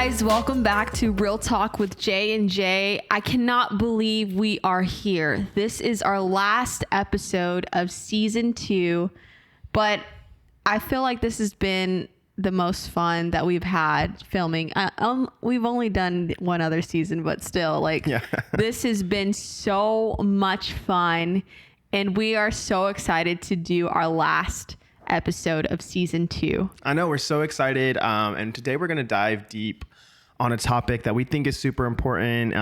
guys, welcome back to Real Talk with Jay and Jay. I cannot believe we are here. This is our last episode of season 2, but I feel like this has been the most fun that we've had filming. We've only done one other season, but still, this has been so much fun, and we are so excited to do our last episode of season 2. I know, we're so excited. And today we're going to dive deep on a topic that we think is super important.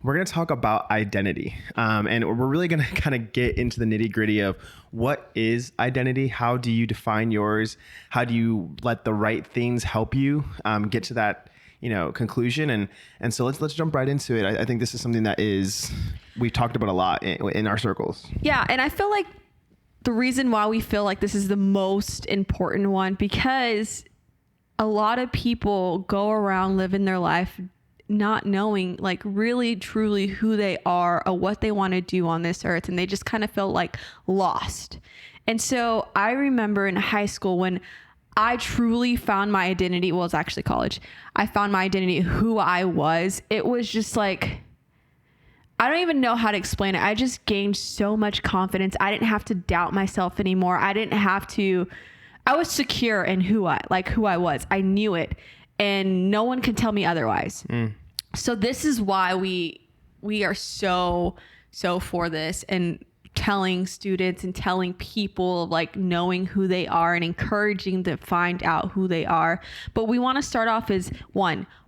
We're going to talk about identity. And we're really going to kind of get into the nitty gritty of what is identity? How do you define yours? How do you let the right things help you get to that, conclusion? And so let's jump right into it. I think this is something that we've talked about a lot in our circles. Yeah. And I feel like the reason why we feel like this is the most important one, because a lot of people go around living their life not knowing really truly who they are or what they want to do on this earth, and they just kind of feel lost. And so I remember in high school when I truly found my identity. Well, it's actually college. I found my identity, who I was. It was just I don't even know how to explain it. I just gained so much confidence. I didn't have to doubt myself anymore. I was secure in who I was. I knew it, and no one can tell me otherwise. So this is why we are so for this, and telling students and telling people knowing who they are and encouraging them to find out who they are. But we want to start off as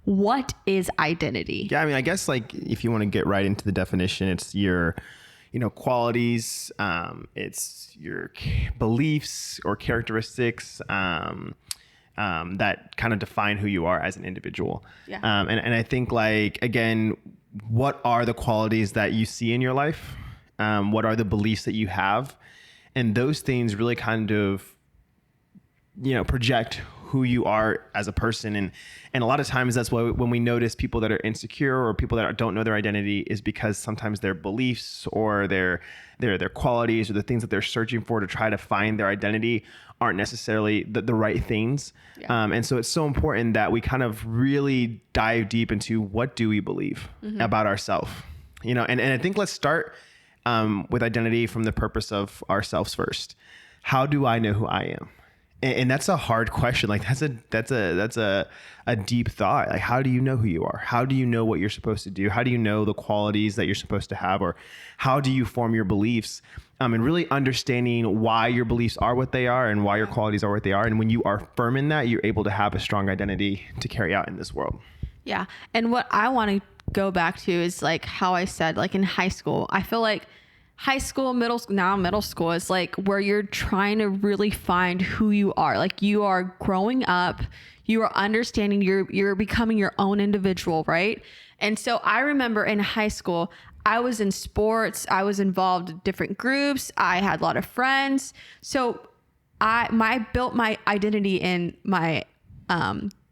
what is identity? Yeah, I mean, I guess if you want to get right into the definition, it's your qualities, it's your beliefs or characteristics that kind of define who you are as an individual. Yeah. And I think again, what are the qualities that you see in your life? What are the beliefs that you have? And those things really kind of, project who you are as a person. And a lot of times that's why when we notice people that are insecure or people that don't know their identity is because sometimes their beliefs or their qualities or the things that they're searching for to try to find their identity aren't necessarily the right things. Yeah. And so it's so important that we kind of really dive deep into what do we believe about ourselves, and I think let's start with identity from the purpose of ourselves first. How do I know who I am? And that's a hard question. That's a deep thought. How do you know who you are? How do you know what you're supposed to do? How do you know the qualities that you're supposed to have? Or how do you form your beliefs? And really understanding why your beliefs are what they are and why your qualities are what they are. And when you are firm in that, you're able to have a strong identity to carry out in this world. Yeah. And what I want to go back to is how I said, in high school, I feel like high school, middle school is where you're trying to really find who you are. You are growing up, you are understanding, you're becoming your own individual, right? And so I remember in high school, I was in sports, I was involved in different groups, I had a lot of friends. So I built my identity in my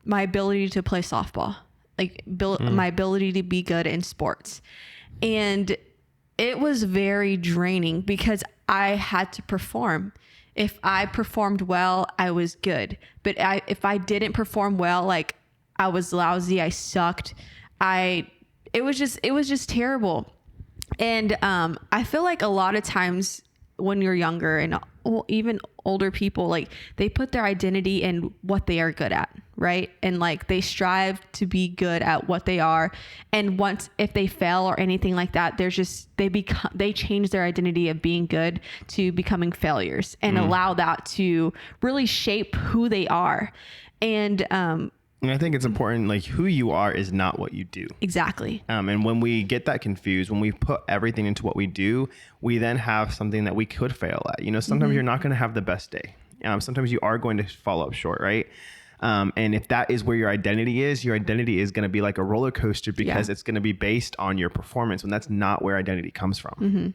ability to play softball, my ability to be good in sports. And it was very draining because I had to perform. If I performed well, I was good. But if I didn't perform well, I was lousy, I sucked. It was just terrible. And I feel like a lot of times when you're younger and even older people, they put their identity in what they are good at, right? And they strive to be good at what they are. And if they fail or anything like that, they change their identity of being good to becoming failures and allow that to really shape who they are. And I think it's important, who you are is not what you do. Exactly. And when we get that confused, when we put everything into what we do, we then have something that we could fail at. Sometimes you're not going to have the best day. Sometimes you are going to fall up short, right? And if that is where your identity is going to be like a roller coaster because it's going to be based on your performance, when that's not where identity comes from. Mm-hmm.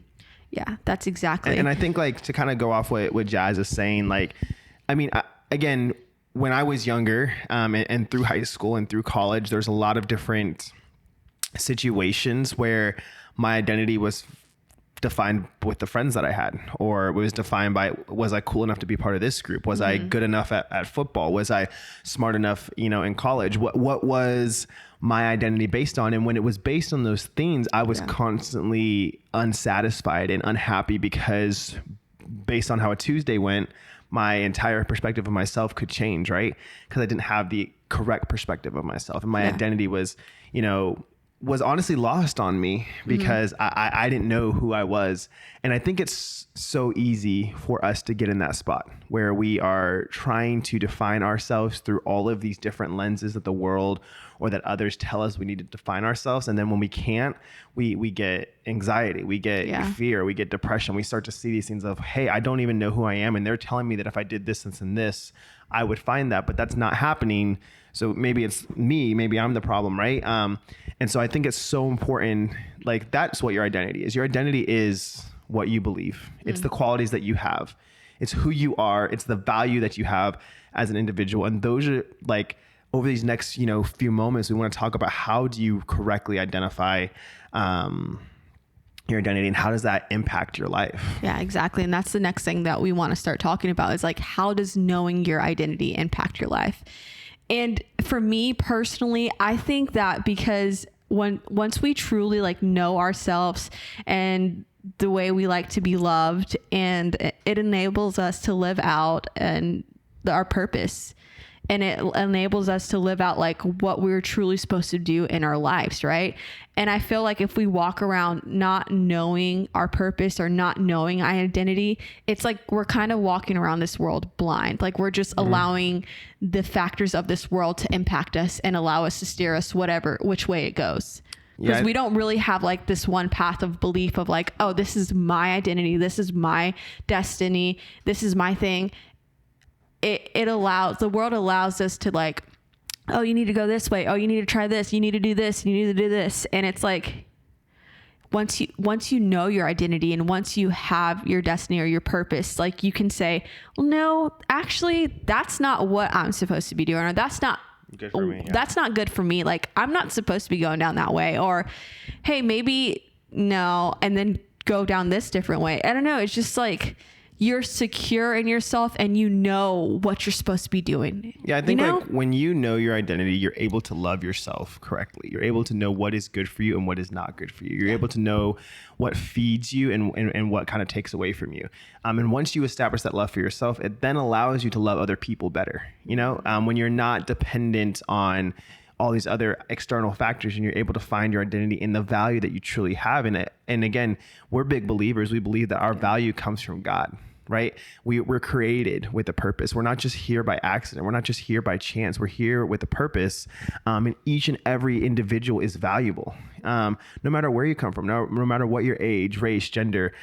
Yeah, that's exactly. And I think to kind of go off what Jazz is saying, again, when I was younger, and through high school and through college, there's a lot of different situations where my identity was defined with the friends that I had, or it was defined by, was I cool enough to be part of this group? Was I good enough at football? Was I smart enough, in college? What was my identity based on? And when it was based on those things, I was constantly unsatisfied and unhappy, because based on how a Tuesday went, my entire perspective of myself could change, right? Because I didn't have the correct perspective of myself, and my identity was, was honestly lost on me, because I didn't know who I was. And I think it's so easy for us to get in that spot where we are trying to define ourselves through all of these different lenses that the world or that others tell us we need to define ourselves. And then when we can't, we get anxiety, we get fear, we get depression. We start to see these things of, hey, I don't even know who I am. And they're telling me that if I did this and this, I would find that, but that's not happening. So maybe it's me, maybe I'm the problem, right? And so I think it's so important, like that's what your identity is. Your identity is what you believe. It's the qualities that you have. It's who you are. It's the value that you have as an individual. And those are like, over these next, few moments, we want to talk about how do you correctly identify your identity, and how does that impact your life? Yeah, exactly. And that's the next thing that we want to start talking about, is like, how does knowing your identity impact your life? And for me personally, I think that because once we truly like know ourselves and the way we like to be loved, and it enables us to live out and our purpose, and it enables us to live out like what we're truly supposed to do in our lives, right? And I feel like if we walk around not knowing our purpose or not knowing our identity, it's like we're kind of walking around this world blind. Like we're just allowing the factors of this world to impact us and allow us to steer us which way it goes. Because we don't really have like this one path of belief of like, oh, this is my identity, this is my destiny, this is my thing. The world allows us to like, oh, you need to go this way. Oh, you need to try this. You need to do this. You need to do this. And it's like, once you know your identity and once you have your destiny or your purpose, like you can say, well, no, actually that's not what I'm supposed to be doing. Or that's not good for me. Yeah. That's not good for me. Like I'm not supposed to be going down that way. Or, hey, maybe no. And then go down this different way. I don't know. It's just like, you're secure in yourself and you know what you're supposed to be doing. Yeah, I think like when you know your identity, you're able to love yourself correctly. You're able to know what is good for you and what is not good for you. You're able to know what feeds you and what kind of takes away from you. And once you establish that love for yourself, it then allows you to love other people better. When you're not dependent on all these other external factors, and you're able to find your identity in the value that you truly have in it. And again, we're big believers. We believe that our value comes from God, right? We're created with a purpose. We're not just here by accident. We're not just here by chance. We're here with a purpose. And each and every individual is valuable. No matter where you come from, no matter what your age, race, gender,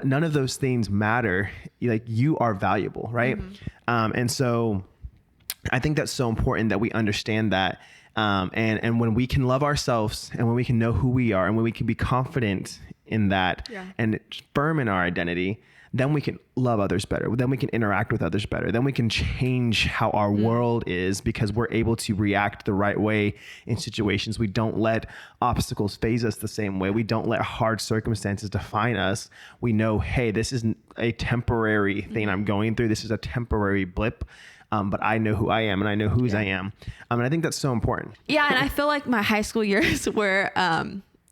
none of those things matter. Like you are valuable, right? And so I think that's so important that we understand that. And when we can love ourselves and when we can know who we are and when we can be confident in that and firm in our identity, then we can love others better. Then we can interact with others better. Then we can change how our world is, because we're able to react the right way in situations. We don't let obstacles phase us the same way. We don't let hard circumstances define us. We know, hey, this is a temporary thing I'm going through. This is a temporary blip. But I know who I am and I know whose I am. And I think that's so important. Yeah. And I feel like my high school years were,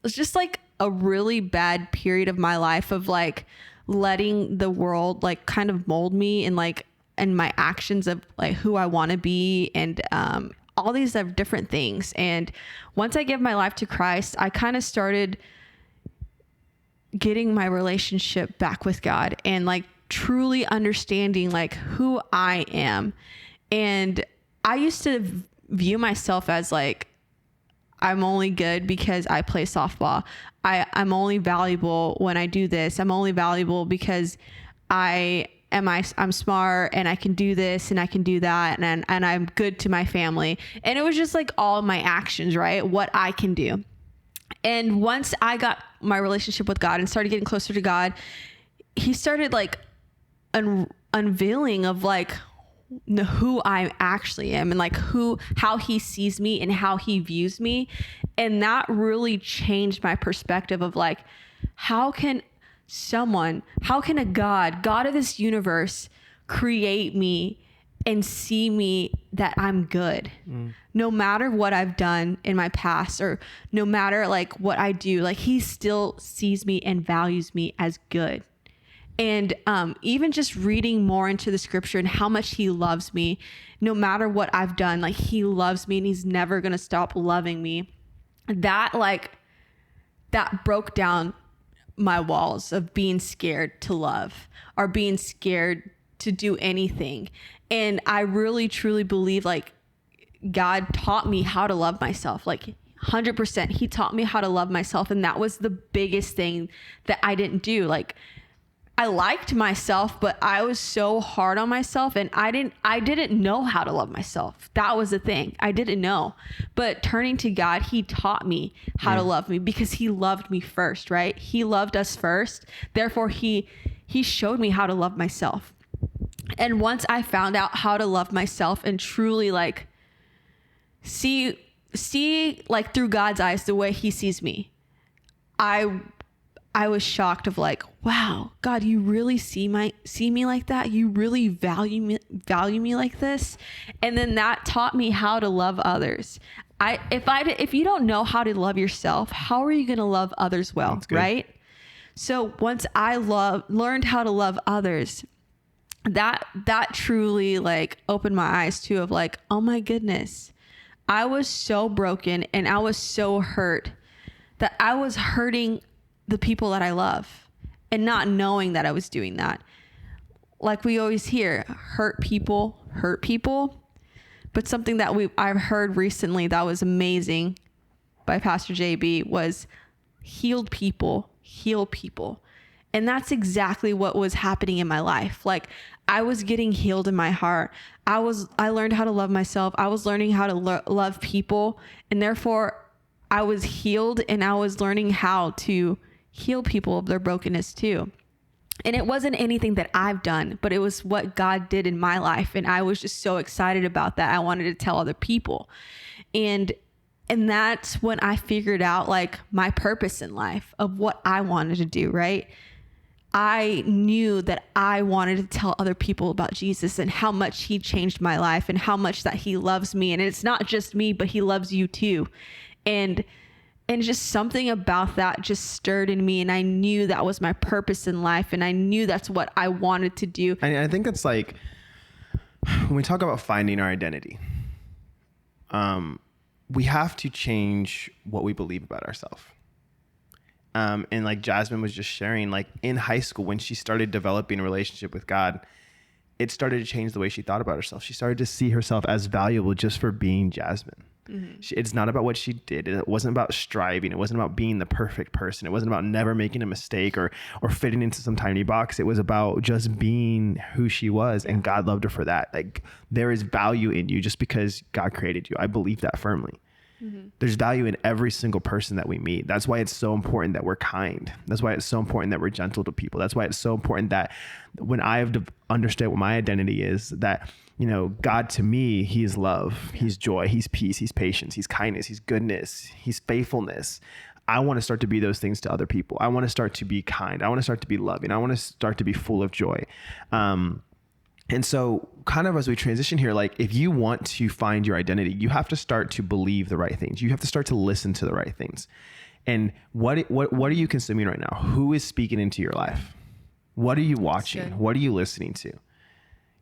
it's just like a really bad period of my life of like letting the world like kind of mold me and like, and my actions of like who I want to be and, all these different things. And once I gave my life to Christ, I kind of started getting my relationship back with God and like truly understanding like who I am. And I used to view myself as like, I'm only good because I play softball. I'm only valuable when I do this. I'm only valuable because I'm smart and I can do this and I can do that. And I'm good to my family. And it was just like all my actions, right? What I can do. And once I got my relationship with God and started getting closer to God, he started like unveiling of like who I actually am and like how he sees me and how he views me. And that really changed my perspective of like, how can how can a God of this universe, create me and see me that I'm good, no matter what I've done in my past, or no matter like what I do, like he still sees me and values me as good. And even just reading more into the scripture and how much he loves me, no matter what I've done, like he loves me and he's never going to stop loving me. That broke down my walls of being scared to love or being scared to do anything. And I really, truly believe like God taught me how to love myself. Like 100%, he taught me how to love myself. And that was the biggest thing that I didn't do. Like I liked myself, but I was so hard on myself, and I didn't know how to love myself. That was the thing. I didn't know. But turning to God, he taught me how to love me, because he loved me first, right? He loved us first. Therefore, he showed me how to love myself. And once I found out how to love myself and truly like see like through God's eyes the way he sees me, I was shocked of like, wow, God, you really see me like that? You really value me like this? And then that taught me how to love others. If you don't know how to love yourself, how are you going to love others well, right? So once I learned how to love others, that truly like opened my eyes too, of like, oh my goodness, I was so broken and I was so hurt that I was hurting the people that I love and not knowing that I was doing that. Like we always hear, hurt people. But something that I've heard recently that was amazing by Pastor JB was healed people heal people. And that's exactly what was happening in my life. Like I was getting healed in my heart. I learned how to love myself. I was learning how to love people. And therefore I was healed, and I was learning how to heal people of their brokenness too. And it wasn't anything that I've done, but it was what God did in my life. And I was just so excited about that. I wanted to tell other people. And that's when I figured out like my purpose in life of what I wanted to do, right? I knew that I wanted to tell other people about Jesus and how much he changed my life and how much that he loves me. And it's not just me, but he loves you too. And just something about that just stirred in me. And I knew that was my purpose in life. And I knew that's what I wanted to do. And I think it's like, when we talk about finding our identity, we have to change what we believe about ourselves. And like Jasmine was just sharing, like in high school, when she started developing a relationship with God, it started to change the way she thought about herself. She started to see herself as valuable just for being Jasmine. Mm-hmm. It's not about what she did. It wasn't about striving. It wasn't about being the perfect person. It wasn't about never making a mistake or fitting into some tiny box. It was about just being who she was. Yeah. And God loved her for that. Like there is value in you just because God created you. I believe that firmly. Mm-hmm. There's value in every single person that we meet. That's why it's so important that we're kind. That's why it's so important that we're gentle to people. That's why it's so important that when I have to understand what my identity is, that, you know, God to me, he's love, he's joy, he's peace, he's patience, he's kindness, he's goodness, he's faithfulness. I want to start to be those things to other people. I want to start to be kind. I want to start to be loving. I want to start to be full of joy. And so kind of as we transition here, like if you want to find your identity, you have to start to believe the right things. You have to start to listen to the right things. And what are you consuming right now? Who is speaking into your life? What are you watching? What are you listening to?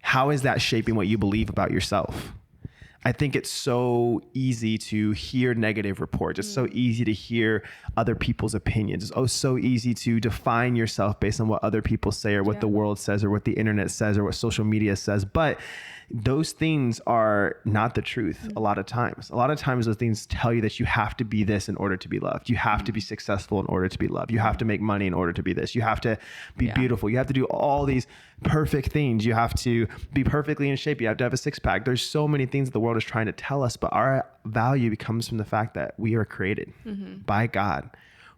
How is that shaping what you believe about yourself? I think it's so easy to hear negative reports. It's so easy to hear other people's opinions. It's so easy to define yourself based on what other people say or what the world says or what the internet says or what social media says. But those things are not the truth a lot of times. A lot of times those things tell you that you have to be this in order to be loved. You have to be successful in order to be loved. You have to make money in order to be this. You have to be beautiful. You have to do all these perfect things. You have to be perfectly in shape. You have to have a six pack. There's so many things that the world is trying to tell us, but our value comes from the fact that we are created by God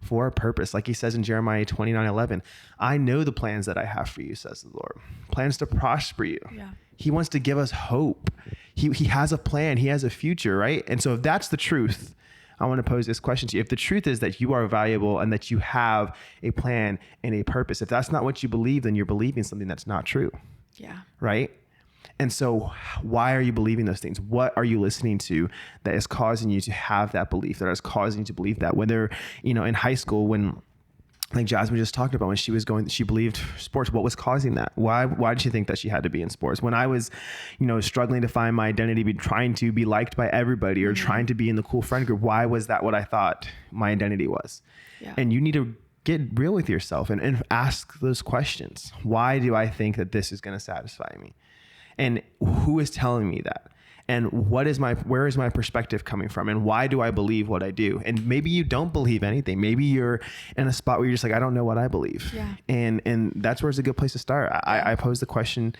for a purpose. Like he says in Jeremiah 29:11, I know the plans that I have for you, says the Lord. Plans to prosper you. Yeah. He wants to give us hope. He has a plan. He has a future, right? And so if that's the truth, I want to pose this question to you. If the truth is that you are valuable and that you have a plan and a purpose, if that's not what you believe, then you're believing something that's not true. Yeah. Right? And so why are you believing those things? What are you listening to that is causing you to have that belief, that is causing you to believe that? Whether, in high school, when, like Jasmine just talked about, when she believed sports, what was causing that? Why did she think that she had to be in sports? When I was, struggling to find my identity, trying to be liked by everybody or trying to be in the cool friend group, why was that what I thought my identity was? Yeah. And you need to get real with yourself and ask those questions. Why do I think that this is going to satisfy me? And who is telling me that? And where is my perspective coming from? And why do I believe what I do? And maybe you don't believe anything. Maybe you're in a spot where you're just like, I don't know what I believe. Yeah. And that's where it's a good place to start. I posed the question,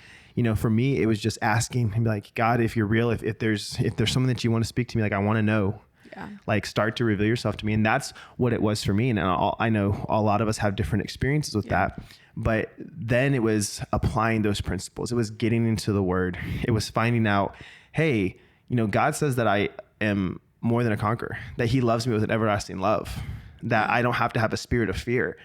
for me, it was just asking and be like, God, if you're real, if there's something that you want to speak to me, like I want to know. Yeah. Like start to reveal yourself to me. And that's what it was for me. And I know a lot of us have different experiences with that. But then it was applying those principles. It was getting into the word. It was finding out, hey, God says that I am more than a conqueror, that he loves me with an everlasting love, that I don't have to have a spirit of fear,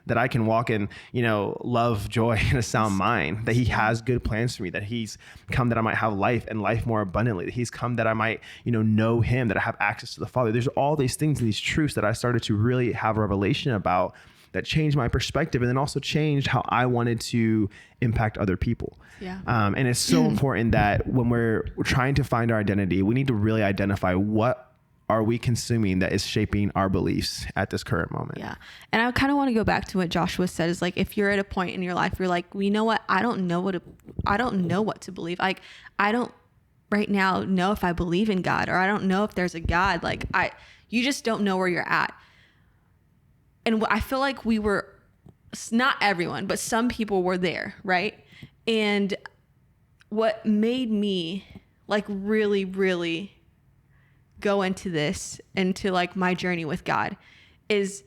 that I can walk in, love, joy, and a sound mind, that he has good plans for me, that he's come that I might have life and life more abundantly, that he's come that I might, know him, that I have access to the Father. There's all these things and these truths that I started to really have a revelation about that changed my perspective and then also changed how I wanted to impact other people. Yeah. And it's so important that when we're trying to find our identity, we need to really identify what are we consuming that is shaping our beliefs at this current moment. Yeah. And I kind of want to go back to what Joshua said is like, if you're at a point in your life, you're like, well, you know what? I don't know what to believe. Like, I don't right now know if I believe in God, or I don't know if there's a God. Like you just don't know where you're at. And I feel like we were, not everyone, but some people were there, right? And what made me like really, really go into like my journey with God is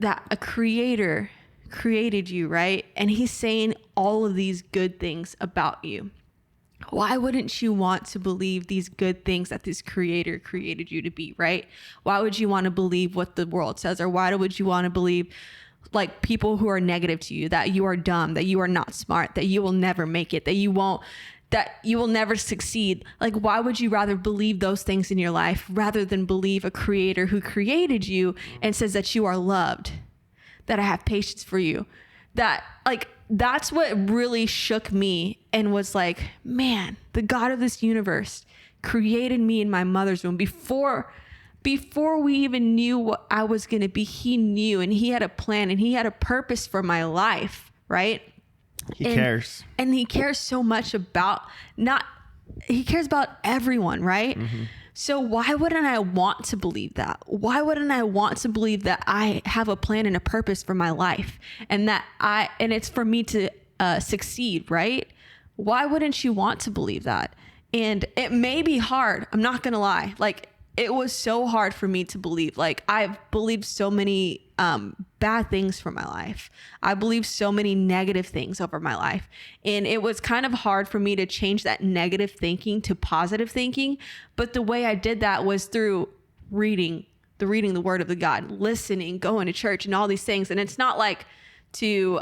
that a creator created you, right? And he's saying all of these good things about you. Why wouldn't you want to believe these good things that this creator created you to be, right? Why would you want to believe what the world says? Or why would you want to believe like people who are negative to you, that you are dumb, that you are not smart, that you will never make it, that you will never succeed? Like, why would you rather believe those things in your life rather than believe a creator who created you and says that you are loved, that I have patience for you, that's what really shook me and was like, man, the God of this universe created me in my mother's womb before we even knew what I was going to be. He knew, and he had a plan and he had a purpose for my life, right? He cares. And he cares so much he cares about everyone, right? Mm-hmm. So why wouldn't I want to believe that? Why wouldn't I want to believe that I have a plan and a purpose for my life and it's for me to succeed, right? Why wouldn't you want to believe that? And it may be hard. I'm not going to lie. Like, it was so hard for me to believe. Like, I've believed so many bad things for my life. I believed so many negative things over my life. And it was kind of hard for me to change that negative thinking to positive thinking. But the way I did that was through reading the word of the God, listening, going to church and all these things. And it's not like to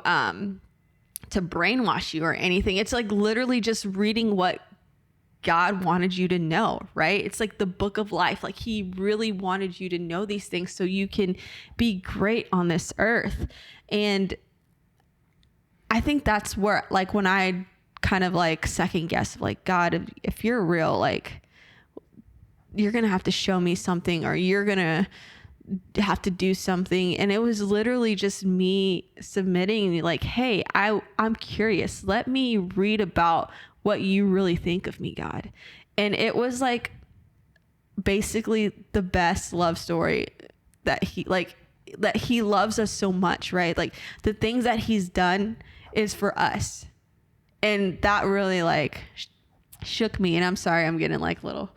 brainwash you or anything. It's like literally just reading what God wanted you to know, right? It's like the book of life. Like, he really wanted you to know these things so you can be great on this earth. And I think that's where, like, when I kind of like second guess, like, God, if you're real, like, you're going to have to show me something, or you're going to have to do something. And it was literally just me submitting, like, hey, I'm curious. Let me read about what you really think of me, God. And it was like basically the best love story that he loves us so much, right? Like, the things that he's done is for us. And that really like shook me. And I'm sorry, I'm getting like little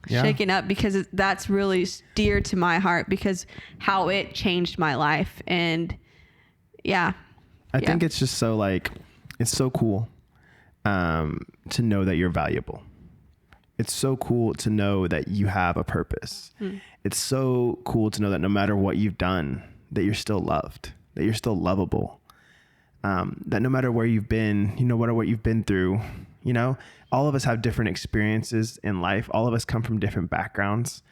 shaken up, because that's really dear to my heart, because how it changed my life. And I think it's just so like, it's so cool to know that you're valuable. It's so cool to know that you have a purpose. It's so cool to know that no matter what you've done, that you're still loved, that you're still lovable. That no matter where you've been, no matter what you've been through, all of us have different experiences in life. All of us come from different backgrounds,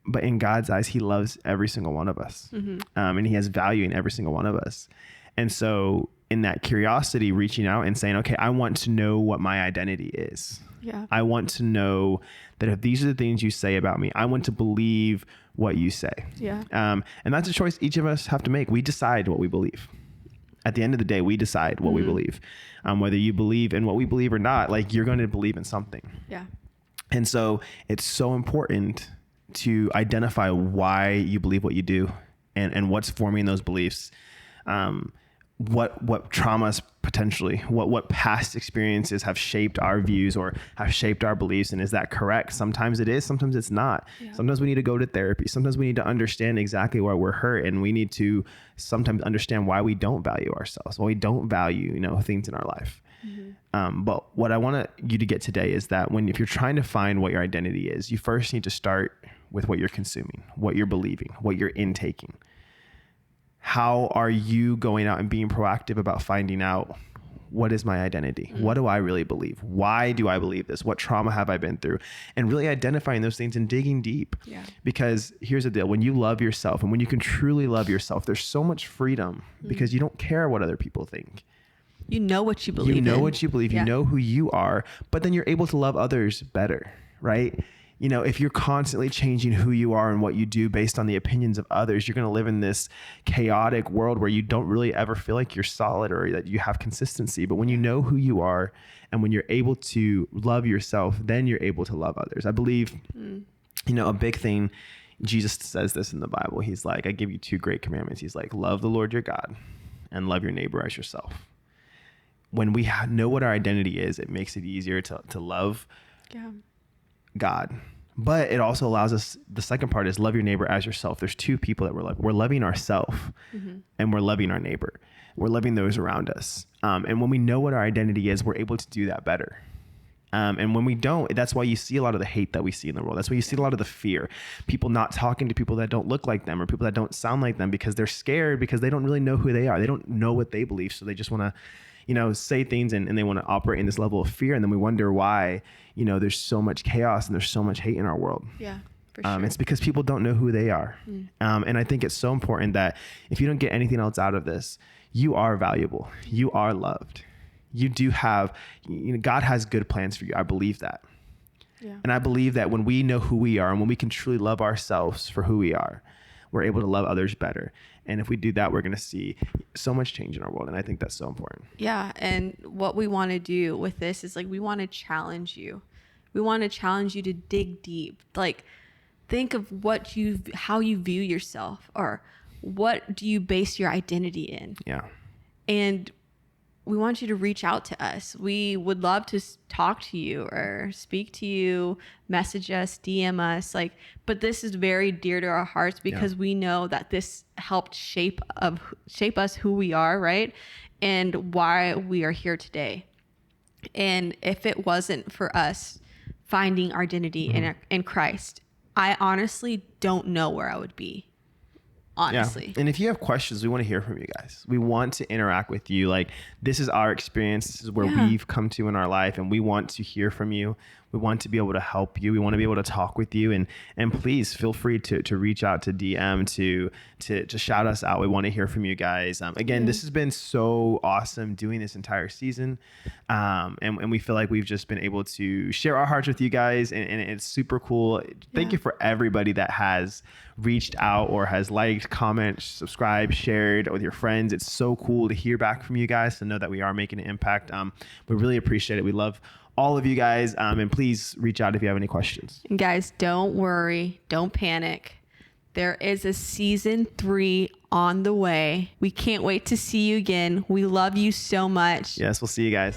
but in God's eyes, he loves every single one of us. And he has value in every single one of us. And so in that curiosity, reaching out and saying, okay, I want to know what my identity is. Yeah. I want to know that if these are the things you say about me, I want to believe what you say. Yeah. And that's a choice each of us have to make. We decide what we believe. At the end of the day, we decide what we believe. Whether you believe in what we believe or not, like, you're going to believe in something. Yeah. And so it's so important to identify why you believe what you do and what's forming those beliefs. What traumas potentially, what past experiences have shaped our views or have shaped our beliefs. And is that correct? Sometimes it is, sometimes it's not. Yeah. Sometimes we need to go to therapy. Sometimes we need to understand exactly why we're hurt. And we need to sometimes understand why we don't value ourselves, why we don't value, things in our life. But what I want you to get today is that if you're trying to find what your identity is, you first need to start with what you're consuming, what you're believing, what you're intaking. How are you going out and being proactive about finding out, what is my identity? What do I really believe? Why do I believe this? What trauma have I been through? And really identifying those things and digging deep. Yeah. Because here's the deal. When you love yourself and when you can truly love yourself, there's so much freedom because you don't care what other people think. You know what you believe. What you believe. Yeah. You know who you are, but then you're able to love others better, right? If you're constantly changing who you are and what you do based on the opinions of others, you're going to live in this chaotic world where you don't really ever feel like you're solid or that you have consistency. But when you know who you are and when you're able to love yourself, then you're able to love others. I believe, a big thing, Jesus says this in the Bible. He's like, I give you 2 great commandments. He's like, love the Lord your God and love your neighbor as yourself. When we know what our identity is, it makes it easier to love God. But it also allows us, the second part is love your neighbor as yourself. There's 2 people that we're loving. We're loving ourselves and we're loving our neighbor. We're loving those around us. And when we know what our identity is, we're able to do that better. And when we don't, that's why you see a lot of the hate that we see in the world. That's why you see a lot of the fear. People not talking to people that don't look like them or people that don't sound like them because they're scared because they don't really know who they are. They don't know what they believe. So they just want to say things and they want to operate in this level of fear. And then we wonder why, there's so much chaos and there's so much hate in our world. Yeah, for sure. It's because people don't know who they are. And I think it's so important that if you don't get anything else out of this, you are valuable. You are loved. You do have, God has good plans for you. I believe that. Yeah. And I believe that when we know who we are and when we can truly love ourselves for who we are, we're able to love others better. And if we do that, we're going to see so much change in our world. And I think that's so important. Yeah. And what we want to do with this is we want to challenge you. We want to challenge you to dig deep. Think of how you view yourself or what do you base your identity in? Yeah. And we want you to reach out to us. We would love to talk to you or speak to you, message us, DM us. But this is very dear to our hearts because we know that this helped shape us who we are, right? And why we are here today. And if it wasn't for us finding our identity in Christ, I honestly don't know where I would be. Honestly. Yeah. And if you have questions, we want to hear from you guys. We want to interact with you. This is our experience. This is where we've come to in our life, and we want to hear from you. We want to be able to help you. We want to be able to talk with you, and please feel free to reach out to DM to shout us out. We want to hear from you guys. Again, this has been so awesome doing this entire season. And we feel like we've just been able to share our hearts with you guys, and it's super cool. Thank you for everybody that has reached out or has liked, commented, subscribed, shared with your friends. It's so cool to hear back from you guys, to know that we are making an impact. We really appreciate it. We love all of you guys. And please reach out if you have any questions. And guys, don't worry. Don't panic. There is a season 3 on the way. We can't wait to see you again. We love you so much. Yes, we'll see you guys.